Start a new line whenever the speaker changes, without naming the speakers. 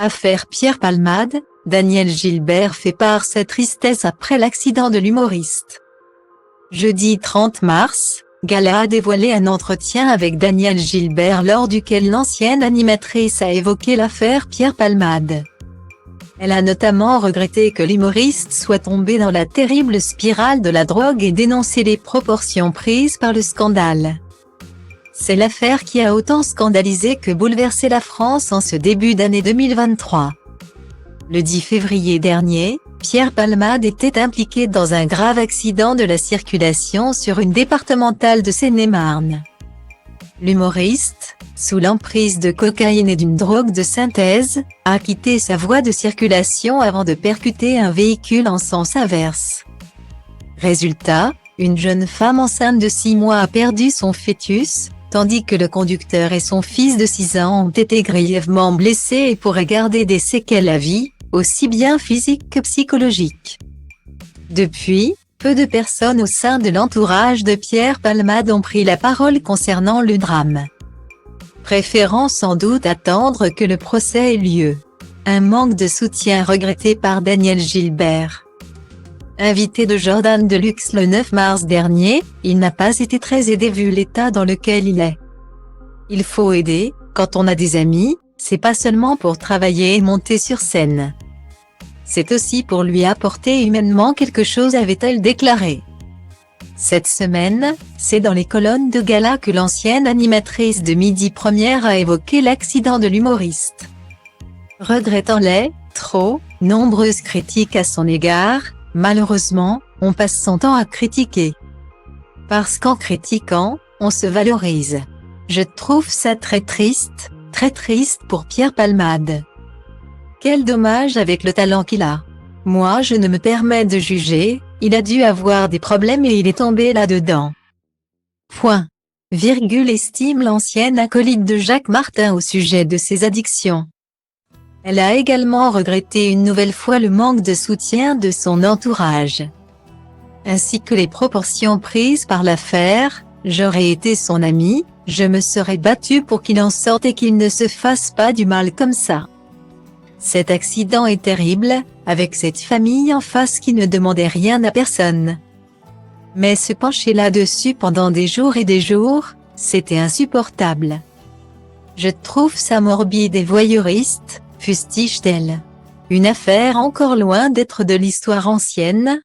Affaire Pierre Palmade, Daniel Gilbert fait part sa tristesse après l'accident de l'humoriste. Jeudi 30 mars, Gala a dévoilé un entretien avec Daniel Gilbert lors duquel l'ancienne animatrice a évoqué l'affaire Pierre Palmade. Elle a notamment regretté que l'humoriste soit tombé dans la terrible spirale de la drogue et dénoncé les proportions prises par le scandale. C'est l'affaire qui a autant scandalisé que bouleversé la France en ce début d'année 2023. Le 10 février dernier, Pierre Palmade était impliqué dans un grave accident de la circulation sur une départementale de Seine-et-Marne. L'humoriste, sous l'emprise de cocaïne et d'une drogue de synthèse, a quitté sa voie de circulation avant de percuter un véhicule en sens inverse. Résultat, une jeune femme enceinte de 6 mois a perdu son fœtus, tandis que le conducteur et son fils de 6 ans ont été grièvement blessés et pourraient garder des séquelles à vie, aussi bien physiques que psychologiques. Depuis, peu de personnes au sein de l'entourage de Pierre Palmade ont pris la parole concernant le drame, préférant sans doute attendre que le procès ait lieu. Un manque de soutien regretté par Daniel Gilbert. Invité de Jordan Deluxe le 9 mars dernier, il n'a pas été très aidé vu l'état dans lequel il est. Il faut aider, quand on a des amis, c'est pas seulement pour travailler et monter sur scène. C'est aussi pour lui apporter humainement quelque chose, avait-elle déclaré. Cette semaine, c'est dans les colonnes de Gala que l'ancienne animatrice de Midi Première a évoqué l'accident de l'humoriste. Regrettant les, trop, nombreuses critiques à son égard, malheureusement, on passe son temps à critiquer. Parce qu'en critiquant, on se valorise. Je trouve ça très triste pour Pierre Palmade. Quel dommage avec le talent qu'il a. Moi je ne me permets de juger, il a dû avoir des problèmes et il est tombé là-dedans. Point. Estime l'ancienne acolyte de Jacques Martin au sujet de ses addictions. Elle a également regretté une nouvelle fois le manque de soutien de son entourage, ainsi que les proportions prises par l'affaire. J'aurais été son ami, je me serais battue pour qu'il en sorte et qu'il ne se fasse pas du mal comme ça. Cet accident est terrible, avec cette famille en face qui ne demandait rien à personne. Mais se pencher là-dessus pendant des jours et des jours, c'était insupportable. Je trouve ça morbide et voyeuriste, fustige-t-elle. Une affaire encore loin d'être de l'histoire ancienne,